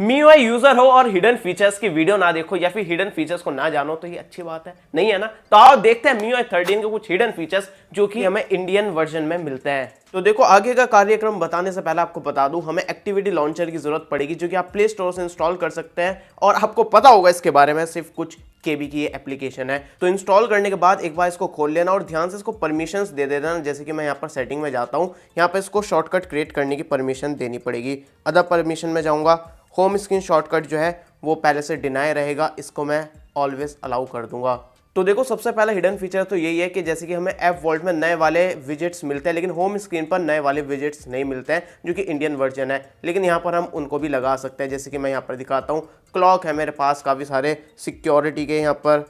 MIUI user हो और hidden features की वीडियो ना देखो या फिर हिडन फीचर्स को ना जानो तो ये अच्छी बात है नहीं है ना। तो आओ देखते हैं MIUI 13 के कुछ हिडन फीचर्स जो कि हमें इंडियन वर्जन में मिलते हैं। तो देखो आगे का कार्यक्रम बताने से पहले आपको बता दूं हमें एक्टिविटी लॉन्चर की जरूरत पड़ेगी जो कि आप प्ले स्टोर से इंस्टॉल कर सकते हैं और आपको पता होगा इसके बारे में, सिर्फ कुछ केबी की ये एप्लीकेशन है। तो इंस्टॉल करने के बाद एक बार इसको खोल लेना और ध्यान से इसको परमिशंस दे देना। जैसे कि मैं यहाँ पर सेटिंग में जाता हूँ, यहाँ पर इसको शॉर्टकट क्रिएट करने की परमिशन देनी पड़ेगी। अदर परमिशन में जाऊँगा, होम स्क्रीन शॉर्टकट जो है वो पहले से डिनाई रहेगा, इसको मैं ऑलवेज अलाउ कर दूंगा। तो देखो सबसे पहला हिडन फीचर तो यही है कि जैसे कि हमें ऐप वॉल्ट में नए वाले विजेट्स मिलते हैं लेकिन होम स्क्रीन पर नए वाले विजेट्स नहीं मिलते हैं जो कि इंडियन वर्जन है, लेकिन यहाँ पर हम उनको भी लगा सकते हैं। जैसे कि मैं यहाँ पर दिखाता हूँ, क्लॉक है मेरे पास, काफ़ी सारे सिक्योरिटी के यहाँ पर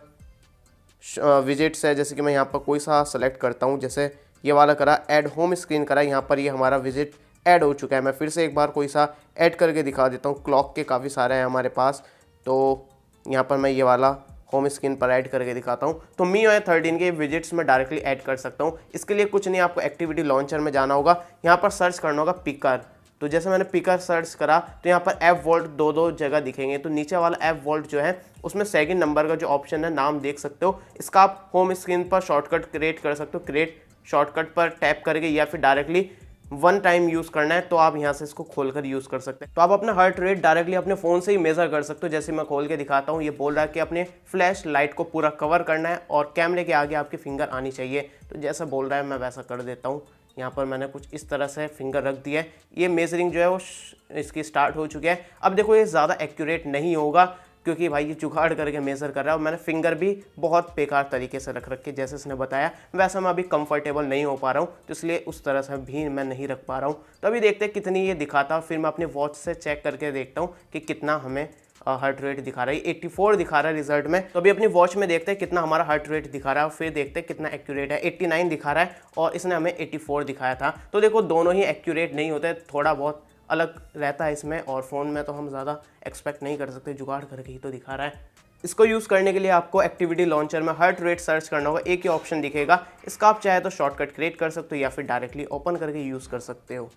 विजेट्स है। जैसे कि मैं यहाँ पर कोई सा सेलेक्ट करता हूँ, जैसे ये वाला करा, ऐड होम स्क्रीन करा, यहाँ पर ये हमारा विजिट ऐड हो चुका है। मैं फिर से एक बार कोई सा ऐड करके दिखा देता हूँ। क्लॉक के काफ़ी सारे हैं हमारे पास, तो यहाँ पर मैं ये वाला होम स्क्रीन पर ऐड करके दिखाता हूँ। तो MIUI 13 के विजिट्स में डायरेक्टली ऐड कर सकता हूँ। इसके लिए कुछ नहीं, आपको एक्टिविटी लॉन्चर में जाना होगा, यहाँ पर सर्च करना होगा पिकर। तो जैसे मैंने पिकर सर्च करा तो यहाँ पर ऐप वॉल्ट दो जगह दिखेंगे। तो नीचे वाला ऐप वॉल्ट जो है उसमें सेकंड नंबर का जो ऑप्शन है, नाम देख सकते हो, इसका आप होम स्क्रीन पर शॉर्टकट क्रिएट कर सकते हो। क्रिएट शॉर्टकट पर टैप करके या फिर डायरेक्टली वन टाइम यूज़ करना है तो आप यहाँ से इसको खोलकर यूज़ कर सकते हैं। तो आप अपना हार्ट रेट डायरेक्टली अपने फ़ोन से ही मेज़र कर सकते हो। जैसे मैं खोल के दिखाता हूँ, ये बोल रहा है कि अपने फ्लैश लाइट को पूरा कवर करना है और कैमरे के आगे आपकी फिंगर आनी चाहिए। तो जैसा बोल रहा है मैं वैसा कर देता हूँ। यहाँ पर मैंने कुछ इस तरह से फिंगर रख दिया है। ये मेजरिंग जो है वो इसकी स्टार्ट हो चुकी है। अब देखो ये ज़्यादा एक्यूरेट नहीं होगा क्योंकि भाई ये जुगाड़ करके मेज़र कर रहा है और मैंने फिंगर भी बहुत बेकार तरीके से रख के, जैसे इसने बताया वैसा मैं अभी कंफर्टेबल नहीं हो पा रहा हूँ, तो इसलिए उस तरह से भी मैं नहीं रख पा रहा हूँ। तो अभी देखते हैं कितनी ये दिखाता है, फिर मैं अपने वॉच से चेक करके देखता हूँ कि कितना हमें हार्ट रेट दिखा रहा है। 84 दिखा रहा है रिजल्ट में। तो अभी अपनी वॉच में देखते हैं कितना हमारा हार्ट रेट दिखा रहा है और फिर देखते हैं कितना एक्यूरेट है। 89 दिखा रहा है और इसने हमें 84 दिखाया था। तो देखो दोनों ही एक्यूरेट नहीं होते, थोड़ा बहुत अलग रहता है इसमें, और फ़ोन में तो हम ज़्यादा एक्सपेक्ट नहीं कर सकते, जुगाड़ करके ही तो दिखा रहा है। इसको यूज़ करने के लिए आपको एक्टिविटी लॉन्चर में हार्ट रेट सर्च करना होगा, एक ही ऑप्शन दिखेगा। इसका आप चाहे तो शॉर्टकट क्रिएट कर सकते हो या फिर डायरेक्टली ओपन करके यूज़ कर सकते हो।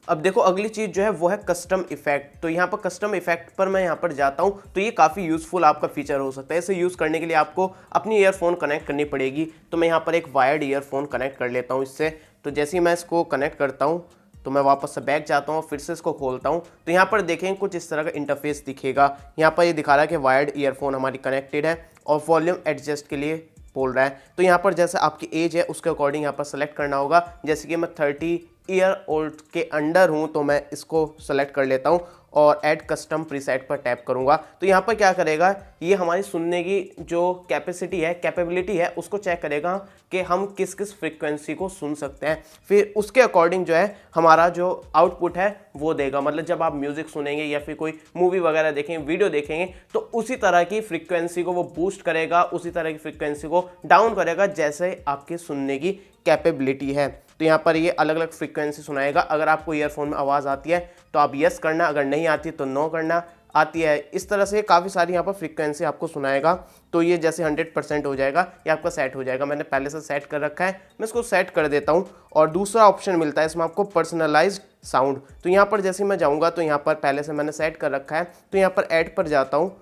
अब देखो अगली चीज़ जो है वो है कस्टम इफेक्ट। तो यहाँ पर कस्टम इफेक्ट पर मैं यहाँ पर जाता हूँ, तो ये काफ़ी यूज़फुल आपका फीचर हो सकता है। इसे यूज़ करने के लिए आपको अपनी ईयरफोन कनेक्ट करनी पड़ेगी। तो मैं यहाँ पर एक वायर्ड ईयरफोन कनेक्ट कर लेता हूँ इससे। तो जैसे ही मैं इसको कनेक्ट करता हूँ तो मैं वापस से बैक जाता हूँ, फिर से इसको खोलता हूँ, तो यहाँ पर देखेंगे कुछ इस तरह का इंटरफेस दिखेगा। यहाँ पर ये दिखा रहा है कि वायर्ड ईयरफोन हमारी कनेक्टेड है और वॉल्यूम एडजस्ट के लिए बोल रहा है। तो यहाँ पर जैसे आपकी एज है उसके अकॉर्डिंग यहाँ पर सेलेक्ट करना होगा। जैसे कि मैं 30 ईयर ओल्ड के अंडर हूँ तो मैं इसको सेलेक्ट कर लेता हूँ और ऐड कस्टम प्रीसेट पर टैप करूँगा। तो यहाँ पर क्या करेगा, ये हमारी सुनने की जो कैपेसिटी है, कैपेबिलिटी है, उसको चेक करेगा कि हम किस किस फ्रीक्वेंसी को सुन सकते हैं। फिर उसके अकॉर्डिंग जो है हमारा जो आउटपुट है वो देगा। मतलब जब आप म्यूज़िक सुनेंगे या फिर कोई मूवी वगैरह देखेंगे, वीडियो देखेंगे, तो उसी तरह की फ्रीक्वेंसी को वो बूस्ट करेगा, उसी तरह की फ्रीक्वेंसी को डाउन करेगा जैसे आपके सुनने की कैपेबिलिटी है। तो यहाँ पर ये अलग अलग फ्रीक्वेंसी सुनाएगा। अगर आपको ईयरफोन में आवाज़ आती है तो आप यस करना, अगर नहीं आती तो नो करना। आती है इस तरह से काफ़ी सारी यहाँ पर फ्रीक्वेंसी आपको सुनाएगा। तो ये जैसे 100% हो जाएगा, ये आपका सेट हो जाएगा। मैंने पहले से सेट कर रखा है, मैं इसको सेट कर देता हूँ। और दूसरा ऑप्शन मिलता है इसमें आपको, पर्सनलाइज्ड साउंड। तो यहाँ पर जैसे मैं जाऊँगा तो यहाँ पर पहले से मैंने सेट कर रखा है, तो यहाँ पर ऐड पर जाता हूँ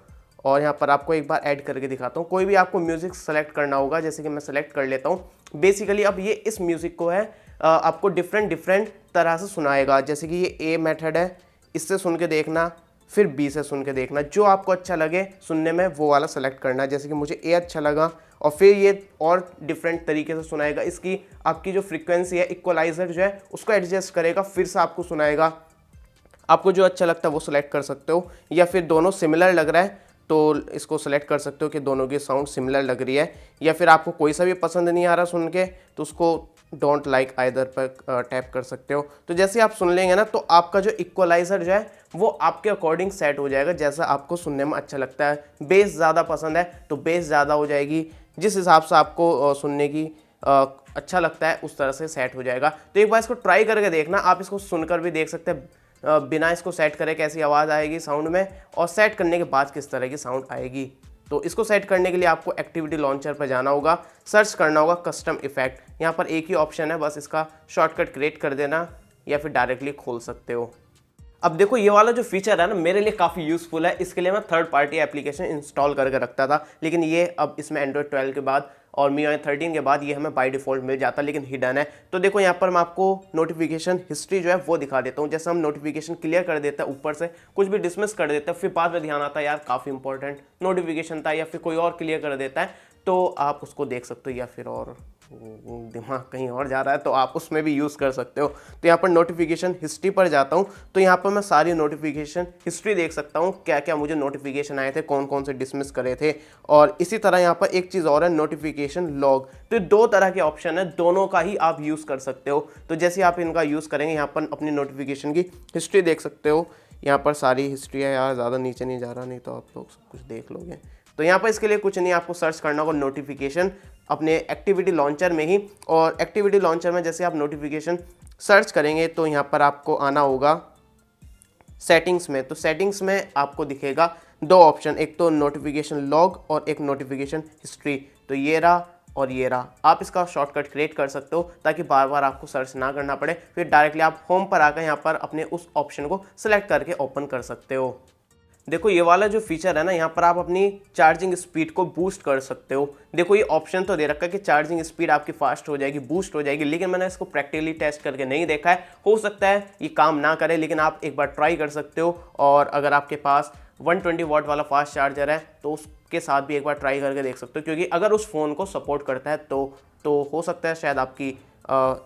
और यहाँ पर आपको एक बार ऐड करके दिखाता हूँ। कोई भी आपको म्यूज़िक सेलेक्ट करना होगा, जैसे कि मैं सेलेक्ट कर लेता हूँ। बेसिकली अब ये इस म्यूज़िक को है आपको डिफरेंट तरह से सुनाएगा। जैसे कि ये ए मेथड है, इससे सुन के देखना, फिर बी से सुन के देखना, जो आपको अच्छा लगे सुनने में वो वाला सेलेक्ट करना। जैसे कि मुझे ए अच्छा लगा और फिर ये और डिफरेंट तरीके से सुनाएगा। इसकी आपकी जो फ्रीक्वेंसी है, इक्वलाइजर जो है उसको एडजस्ट करेगा, फिर से आपको सुनाएगा। आपको जो अच्छा लगता है वो सिलेक्ट कर सकते हो, या फिर दोनों सिमिलर लग रहा है तो इसको सेलेक्ट कर सकते हो कि दोनों की साउंड सिमिलर लग रही है। या फिर आपको कोई सा भी पसंद नहीं आ रहा सुन के तो उसको डोंट लाइक आइदर पर टैप कर सकते हो। तो जैसे आप सुन लेंगे ना तो आपका जो इक्वलाइजर जो है वो आपके अकॉर्डिंग सेट हो जाएगा, जैसा आपको सुनने में अच्छा लगता है। बेस ज़्यादा पसंद है तो बेस ज़्यादा हो जाएगी, जिस हिसाब से आपको सुनने की अच्छा लगता है उस तरह से सेट हो जाएगा। तो एक बार इसको ट्राई करके देखना, आप इसको सुनकर भी देख सकते हैं बिना इसको सेट करे कैसी आवाज़ आएगी साउंड में, और सेट करने के बाद किस तरह की साउंड आएगी। तो इसको सेट करने के लिए आपको एक्टिविटी लॉन्चर पर जाना होगा, सर्च करना होगा कस्टम इफेक्ट। यहाँ पर एक ही ऑप्शन है, बस इसका शॉर्टकट क्रिएट कर देना या फिर डायरेक्टली खोल सकते हो। अब देखो ये वाला जो फीचर है ना मेरे लिए काफ़ी यूज़फुल है। इसके लिए मैं थर्ड पार्टी एप्लीकेशन इंस्टॉल करके रखता था, लेकिन ये अब इसमें एंड्रॉयड 12 के बाद और MIUI 13 के बाद ये हमें बाय डिफ़ॉल्ट मिल जाता है, लेकिन हिडन है। तो देखो यहाँ पर मैं आपको नोटिफिकेशन हिस्ट्री जो है वो दिखा देता हूँ। जैसे हम नोटिफिकेशन क्लियर कर देते हैं, ऊपर से कुछ भी डिसमिस कर देते हैं, फिर बाद में ध्यान आता है यार काफ़ी इंपॉर्टेंट नोटिफिकेशन था, या फिर कोई और क्लियर कर देता है, तो आप उसको देख सकते हो, या फिर और दिमाग कहीं और जा रहा है तो आप उसमें भी यूज़ कर सकते हो। तो यहाँ पर नोटिफिकेशन हिस्ट्री पर जाता हूँ, तो यहाँ पर मैं सारी नोटिफिकेशन हिस्ट्री देख सकता हूँ, क्या क्या मुझे नोटिफिकेशन आए थे, कौन कौन से डिसमिस करे थे। और इसी तरह यहाँ पर एक चीज़ और है, नोटिफिकेशन लॉग। तो दो तरह के ऑप्शन है, दोनों का ही आप यूज़ कर सकते हो। तो जैसे आप इनका यूज़ करेंगे, यहाँ पर अपनी नोटिफिकेशन की हिस्ट्री देख सकते हो। यहाँ पर सारी हिस्ट्री है यार, ज़्यादा नीचे नहीं जा रहा, नहीं तो आप लोग सब कुछ देख लोगे। तो यहाँ पर इसके लिए कुछ नहीं, आपको सर्च करना होगा नोटिफिकेशन अपने एक्टिविटी लॉन्चर में ही। और एक्टिविटी लॉन्चर में जैसे आप नोटिफिकेशन सर्च करेंगे तो यहाँ पर आपको आना होगा सेटिंग्स में। तो सेटिंग्स में आपको दिखेगा दो ऑप्शन, एक तो नोटिफिकेशन लॉग और एक नोटिफिकेशन हिस्ट्री। तो ये रहा और ये रहा। आप इसका शॉर्टकट क्रिएट कर सकते हो ताकि बार बार आपको सर्च ना करना पड़े, फिर डायरेक्टली आप होम पर आकर यहाँ पर अपने उस ऑप्शन को सिलेक्ट करके ओपन कर सकते हो। देखो ये वाला जो फीचर है ना, यहाँ पर आप अपनी चार्जिंग स्पीड को बूस्ट कर सकते हो। देखो ये ऑप्शन तो दे रखा है कि चार्जिंग स्पीड आपकी फास्ट हो जाएगी, बूस्ट हो जाएगी, लेकिन मैंने इसको प्रैक्टिकली टेस्ट करके नहीं देखा है। हो सकता है ये काम ना करे, लेकिन आप एक बार ट्राई कर सकते हो। और अगर आपके पास 120 वाट वाला फास्ट चार्जर है तो उसके साथ भी एक बार ट्राई करके देख सकते हो, क्योंकि अगर उस फ़ोन को सपोर्ट करता है तो हो सकता है शायद आपकी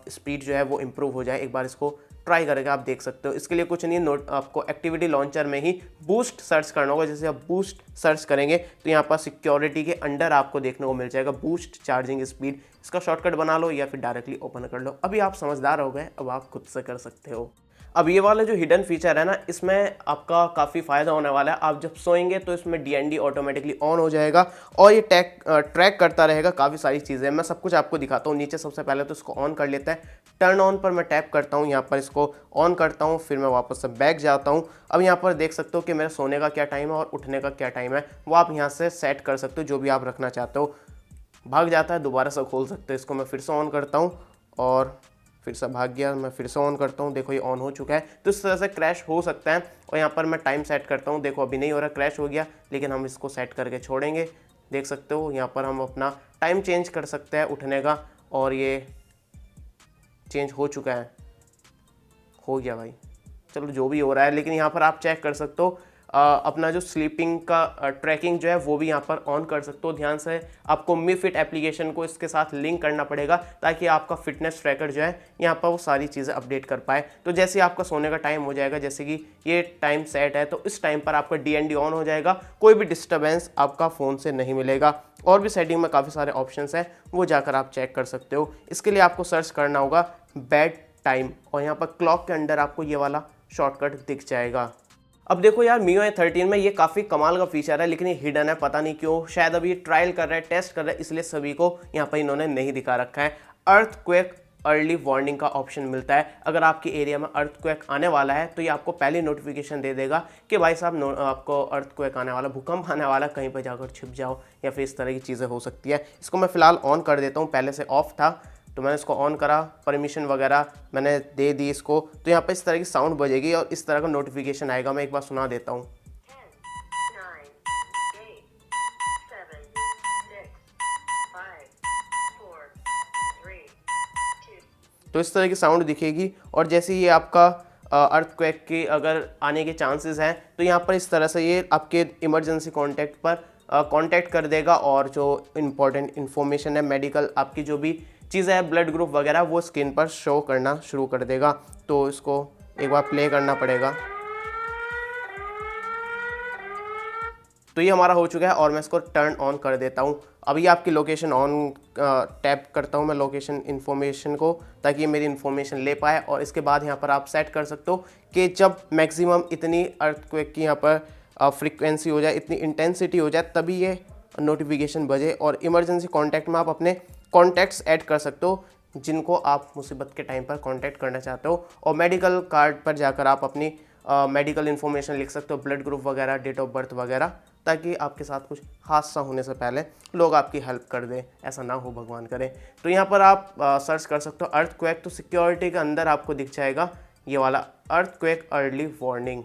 स्पीड जो है वो इम्प्रूव हो जाए। एक बार इसको ट्राई करके आप देख सकते हो। इसके लिए कुछ नहीं, आपको एक्टिविटी लॉन्चर में ही बूस्ट सर्च करना होगा। जैसे आप बूस्ट सर्च करेंगे तो यहाँ पर सिक्योरिटी के अंडर आपको देखने को मिल जाएगा बूस्ट चार्जिंग स्पीड। इसका शॉर्टकट बना लो या फिर डायरेक्टली ओपन कर लो। अभी आप समझदार हो गए, अब आप खुद से कर सकते हो। अब ये वाला जो हिडन फीचर है ना, इसमें आपका काफ़ी फ़ायदा होने वाला है। आप जब सोएंगे तो इसमें DND ऑटोमेटिकली ऑन हो जाएगा और ये ट्रैक करता रहेगा काफ़ी सारी चीज़ें। मैं सब कुछ आपको दिखाता हूँ। नीचे सबसे पहले तो इसको ऑन कर लेता है। टर्न ऑन पर मैं टैप करता हूँ, यहाँ पर इसको ऑन करता हूँ, फिर मैं वापस से बैक जाता हूँ। अब यहाँ पर देख सकते हो कि मेरे सोने का क्या टाइम है और उठने का क्या टाइम है, वो आप यहाँ से सेट कर सकते हो, जो भी आप रखना चाहते हो। भाग जाता है, दोबारा से खोल सकते हो। इसको मैं फिर से ऑन करता हूँ और फिर से भाग गया, मैं फिर से ऑन करता हूँ, देखो ये ऑन हो चुका है। तो इस तरह से क्रैश हो सकता है। और यहाँ पर मैं टाइम सेट करता हूँ, देखो अभी नहीं हो रहा, क्रैश हो गया, लेकिन हम इसको सेट करके छोड़ेंगे। देख सकते हो यहाँ पर हम अपना टाइम चेंज कर सकते हैं उठने का, और ये चेंज हो चुका है, हो गया भाई, चलो जो भी हो रहा है। लेकिन यहाँ पर आप चेक कर सकते हो अपना जो स्लीपिंग का ट्रैकिंग जो है वो भी यहाँ पर ऑन कर सकते हो। ध्यान से आपको मी फिट एप्लीकेशन को इसके साथ लिंक करना पड़ेगा ताकि आपका फिटनेस ट्रैकर जो है यहाँ पर वो सारी चीज़ें अपडेट कर पाए। तो जैसे आपका सोने का टाइम हो जाएगा, जैसे कि ये टाइम सेट है, तो इस टाइम पर आपका DND ऑन हो जाएगा, कोई भी डिस्टर्बेंस आपका फ़ोन से नहीं मिलेगा। और भी सेटिंग में काफ़ी सारे ऑप्शंस हैं, वो जाकर आप चेक कर सकते हो। इसके लिए आपको सर्च करना होगा बेड टाइम, और यहाँ पर क्लॉक के अंडर आपको ये वाला शॉर्टकट दिख जाएगा। अब देखो यार, MIUI 13 में ये काफ़ी कमाल का फीचर है, लेकिन ये हिडन है, पता नहीं क्यों। शायद अभी ट्रायल कर रहे हैं, टेस्ट कर रहे हैं, इसलिए सभी को यहाँ पर इन्होंने नहीं दिखा रखा है। अर्थक्वेक अर्ली वार्निंग का ऑप्शन मिलता है। अगर आपके एरिया में अर्थक्वेक आने वाला है तो ये आपको पहले नोटिफिकेशन दे देगा कि भाई साहब आपको अर्थक्वेक आने वाला, भूकंप आने वाला, कहीं पर जाकर छिप जाओ, या फिर इस तरह की चीज़ें हो सकती है। इसको मैं फ़िलहाल ऑन कर देता हूँ, पहले से ऑफ था तो मैंने इसको ऑन करा, परमिशन वगैरह मैंने दे दी इसको। तो यहाँ पर इस तरह की साउंड बजेगी और इस तरह का नोटिफिकेशन आएगा। मैं एक बार सुना देता हूँ। तो इस तरह की साउंड दिखेगी, और जैसे ये आपका अर्थक्वेक की अगर आने के चांसेस हैं तो यहाँ पर इस तरह से ये आपके इमरजेंसी कॉन्टैक्ट पर कांटेक्ट कर देगा, और जो इम्पोर्टेंट इन्फॉर्मेशन है, मेडिकल आपकी जो भी चीज़ें है, ब्लड ग्रुप वगैरह, वो स्क्रीन पर शो करना शुरू कर देगा। तो इसको एक बार प्ले करना पड़ेगा। तो ये हमारा हो चुका है और मैं इसको टर्न ऑन कर देता हूँ। अभी आपकी लोकेशन ऑन टैप करता हूँ मैं लोकेशन इन्फॉर्मेशन को, ताकि ये मेरी इन्फॉर्मेशन ले पाए। और इसके बाद यहाँ पर आप सेट कर सकते हो कि जब मैक्सिमम इतनी अर्थक्वेक की यहाँ पर फ्रीक्वेंसी हो जाए, इतनी इंटेंसिटी हो जाए, तभी ये नोटिफिकेशन बजे। और इमरजेंसी कॉन्टैक्ट में आप अपने कॉन्टैक्ट्स ऐड कर सकते हो जिनको आप मुसीबत के टाइम पर कॉन्टैक्ट करना चाहते हो। और मेडिकल कार्ड पर जाकर आप अपनी मेडिकल इन्फॉर्मेशन लिख सकते हो, ब्लड ग्रुप वगैरह, डेट ऑफ बर्थ वगैरह, ताकि आपके साथ कुछ हादसा होने से पहले लोग आपकी हेल्प कर दें। ऐसा ना हो, भगवान करे। तो यहाँ पर आप सर्च कर सकते हो अर्थक्वेक, तो सिक्योरिटी के अंदर आपको दिख जाएगा ये वाला अर्थक्वेक अर्ली वार्निंग।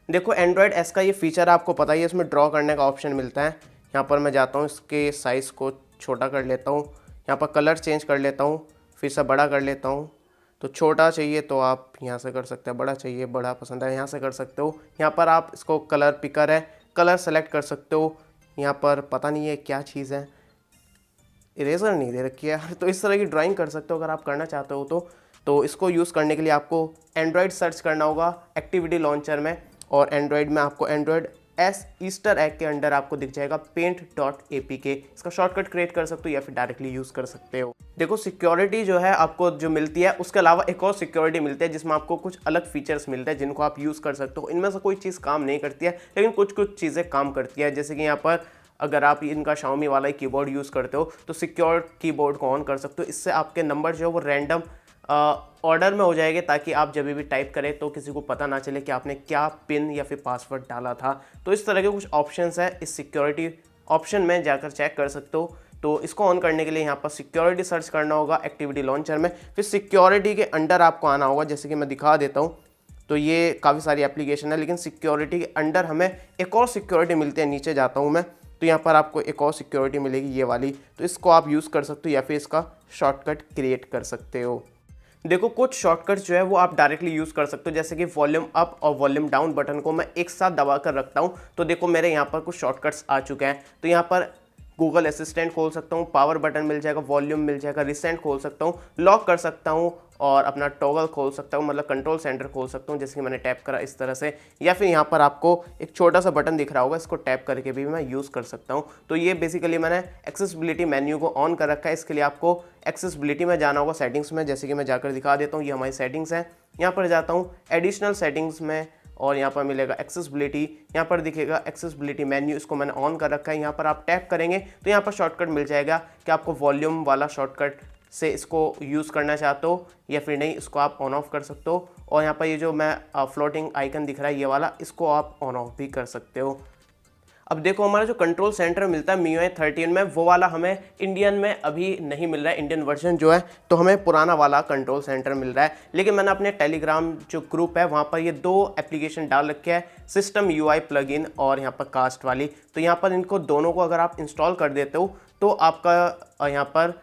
देखो एंड्रॉयड एस का ये फीचर आपको पता ही है, इसमें ड्रॉ करने का ऑप्शन मिलता है। यहाँ पर मैं जाता हूँ, इसके साइज़ को छोटा कर लेता हूँ, यहाँ पर कलर चेंज कर लेता हूँ, फिर से बड़ा कर लेता हूँ। तो छोटा चाहिए तो आप यहाँ से कर सकते हैं, बड़ा चाहिए, बड़ा पसंद है यहाँ से कर सकते हो। यहाँ पर आप इसको कलर पिकर है, कलर सेलेक्ट कर सकते हो। यहाँ पर पता नहीं है क्या चीज़ है, इरेजर नहीं दे रखी है यार, तो इस तरह की ड्राइंग कर सकते हो अगर आप करना चाहते हो तो इसको यूज़ करने के लिए आपको एंड्रॉयड सर्च करना होगा एक्टिविटी लॉन्चर में, और एंड्रॉयड में आपको एंड्रॉयड एस ईस्टर एग के अंडर आपको दिख जाएगा paint.apk। इसका शॉर्टकट क्रिएट कर सकते हो या फिर डायरेक्टली यूज़ कर सकते हो। देखो सिक्योरिटी जो है आपको जो मिलती है, उसके अलावा एक और सिक्योरिटी मिलती है जिसमें आपको कुछ अलग फीचर्स मिलते हैं जिनको आप यूज़ कर सकते हो। इनमें से कोई चीज़ काम नहीं करती है, लेकिन कुछ चीज़ें काम करती है। जैसे कि यहाँ पर अगर आप इनका Xiaomi वाला कीबोर्ड यूज़ करते हो तो सिक्योर कीबोर्ड को ऑन कर सकते हो। इससे आपके नंबर जो है वो रैंडम ऑर्डर में हो जाएंगे, ताकि आप जब भी टाइप करें तो किसी को पता ना चले कि आपने क्या पिन या फिर पासवर्ड डाला था। तो इस तरह के कुछ ऑप्शंस हैं, इस सिक्योरिटी ऑप्शन में जाकर चेक कर सकते हो। तो इसको ऑन करने के लिए यहाँ पर सिक्योरिटी सर्च करना होगा एक्टिविटी लॉन्चर में, फिर सिक्योरिटी के अंडर आपको आना होगा। जैसे कि मैं दिखा देता हूँ, तो ये काफ़ी सारी एप्लीकेशन है, लेकिन सिक्योरिटी के अंडर हमें एक और सिक्योरिटी मिलती है। नीचे जाता हूँ मैं, तो यहाँ पर आपको एक और सिक्योरिटी मिलेगी ये वाली, तो इसको आप यूज़ कर सकते हो या फिर इसका शॉर्टकट क्रिएट कर सकते हो। देखो कुछ शॉर्टकट्स जो है वो आप डायरेक्टली यूज़ कर सकते हो, जैसे कि वॉल्यूम अप और वॉल्यूम डाउन बटन को मैं एक साथ दबा कर रखता हूँ तो देखो मेरे यहाँ पर कुछ शॉर्टकट्स आ चुके हैं। तो यहाँ पर गूगल असिस्टेंट खोल सकता हूँ, पावर बटन मिल जाएगा, वॉल्यूम मिल जाएगा, रिसेंट खोल सकता हूँ, लॉक कर सकता हूँ और अपना टॉगल खोल सकता हूँ, मतलब कंट्रोल सेंटर खोल सकता हूँ, जैसे कि मैंने टैप करा इस तरह से। या फिर यहाँ पर आपको एक छोटा सा बटन दिख रहा होगा, इसको टैप करके भी मैं यूज़ कर सकता हूँ। तो ये बेसिकली मैंने एक्सेसिबिलिटी मेन्यू को ऑन कर रखा है। इसके लिए आपको एक्सेसिबिलिटी में जाना होगा सेटिंग्स में, जैसे कि मैं जाकर दिखा देता हूँ। ये हमारी सेटिंग्स हैं, यहाँ पर जाता हूँ एडिशनल सेटिंग्स में और यहाँ पर मिलेगा एक्सेसिबिलिटी, यहाँ पर दिखेगा एक्सेसिबिलिटी मेन्यू, इसको मैंने ऑन कर रखा है। यहाँ पर आप टैप करेंगे तो यहाँ पर शॉर्टकट मिल जाएगा कि आपको वॉल्यूम वाला शॉर्टकट से इसको यूज़ करना चाहते हो या फिर नहीं, इसको आप ऑन ऑफ कर सकते हो। और यहाँ पर ये जो मैं फ्लोटिंग आइकन दिख रहा है ये वाला, इसको आप ऑन ऑफ भी कर सकते हो। अब देखो हमारा जो कंट्रोल सेंटर मिलता है MIUI 13 में, वो वाला हमें इंडियन में अभी नहीं मिल रहा है, इंडियन वर्जन जो है, तो हमें पुराना वाला कंट्रोल सेंटर मिल रहा है। लेकिन मैंने अपने टेलीग्राम जो ग्रुप है वहाँ पर ये दो एप्लीकेशन डाल रखे हैं, सिस्टम UI प्लगइन और यहाँ पर कास्ट वाली। तो यहाँ पर इनको दोनों को अगर आप इंस्टॉल कर देते हो तो आपका यहाँ पर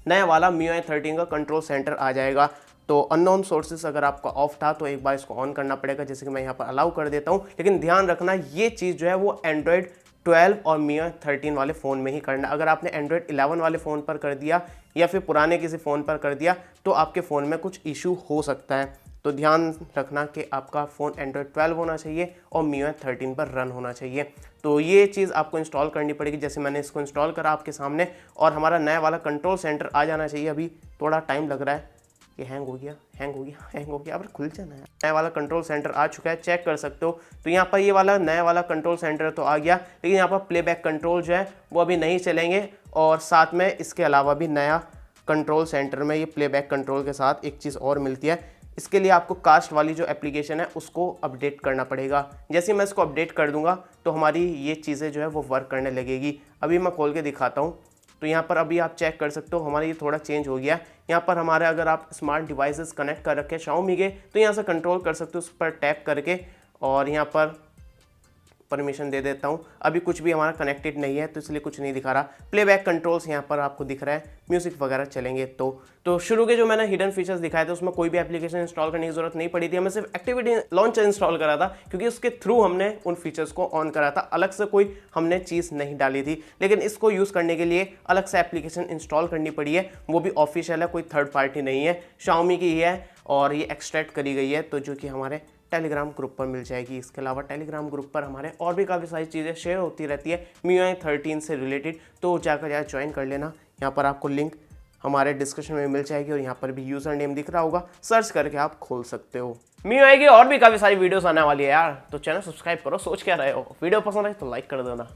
नया वाला MIUI 13 का कंट्रोल सेंटर आ जाएगा। तो अननोन सोर्सेस अगर आपका ऑफ था तो एक बार इसको ऑन करना पड़ेगा, जैसे कि मैं यहाँ पर अलाउ कर देता हूँ। लेकिन ध्यान रखना ये चीज़ जो है वो एंड्रॉयड 12 और MIUI 13 वाले फ़ोन में ही करना। अगर आपने एंड्रॉयड 11 वाले फ़ोन पर कर दिया या फिर पुराने किसी फ़ोन पर कर दिया तो आपके फ़ोन में कुछ इशू हो सकता है। तो ध्यान रखना कि आपका फ़ोन एंड्रॉयड 12 होना चाहिए और MIUI 13 पर रन होना चाहिए। तो ये चीज़ आपको इंस्टॉल करनी पड़ेगी, जैसे मैंने इसको इंस्टॉल करा आपके सामने, और हमारा नया वाला कंट्रोल सेंटर आ जाना चाहिए। अभी थोड़ा टाइम लग रहा है, ये हैंग हो गया, अब खुल जाना है। नया वाला कंट्रोल सेंटर आ चुका है, चेक कर सकते हो। तो यहाँ पर ये वाला नया वाला कंट्रोल सेंटर तो आ गया, लेकिन यहाँ पर प्लेबैक कंट्रोल जो है वो अभी नहीं चलेंगे। और साथ में इसके अलावा भी नया कंट्रोल सेंटर में ये प्लेबैक कंट्रोल के साथ एक चीज़ और मिलती है। इसके लिए आपको कास्ट वाली जो एप्लीकेशन है उसको अपडेट करना पड़ेगा। जैसे मैं इसको अपडेट कर दूंगा तो हमारी ये चीज़ें जो है वो वर्क करने लगेगी। अभी मैं खोल के दिखाता हूँ। तो यहाँ पर अभी आप चेक कर सकते हो हमारा ये थोड़ा चेंज हो गया। यहाँ पर हमारे अगर आप स्मार्ट डिवाइसेस कनेक्ट कर रखे Xiaomi के तो यहाँ से कंट्रोल कर सकते हो उस पर टैप करके, और यहाँ पर परमिशन दे देता हूँ। अभी कुछ भी हमारा कनेक्टेड नहीं है तो इसलिए कुछ नहीं दिखा रहा। प्लेबैक कंट्रोल्स यहाँ पर आपको दिख रहा है, म्यूजिक वगैरह चलेंगे। तो शुरू के जो मैंने हिडन फीचर्स दिखाए थे उसमें कोई भी एप्लीकेशन इंस्टॉल करने की जरूरत नहीं पड़ी थी, हमें सिर्फ एक्टिविटी लॉन्चर इंस्टॉल करा था, क्योंकि उसके थ्रू हमने उन फीचर्स को ऑन करा था। अलग से कोई हमने चीज़ नहीं डाली थी। लेकिन इसको यूज़ करने के लिए अलग से एप्लीकेशन इंस्टॉल करनी पड़ी है, वो भी ऑफिशियल है, कोई थर्ड पार्टी नहीं है, Xiaomi की ही है और ये एक्सट्रैक्ट करी गई है, तो जो कि हमारे टेलीग्राम ग्रुप पर मिल जाएगी। इसके अलावा टेलीग्राम ग्रुप पर हमारे और भी काफ़ी सारी चीज़ें शेयर होती रहती है MIUI 13 से रिलेटेड, तो जाकर यार ज्वाइन कर लेना। यहाँ पर आपको लिंक हमारे डिस्क्रिप्शन में मिल जाएगी और यहाँ पर भी यूज़र नेम दिख रहा होगा, सर्च करके आप खोल सकते हो। MIUI की और भी काफ़ी सारी वीडियोस आने वाली है यार, तो चैनल सब्सक्राइब करो। सोच क्या रहे हो, वीडियो पसंद आए तो लाइक कर देना।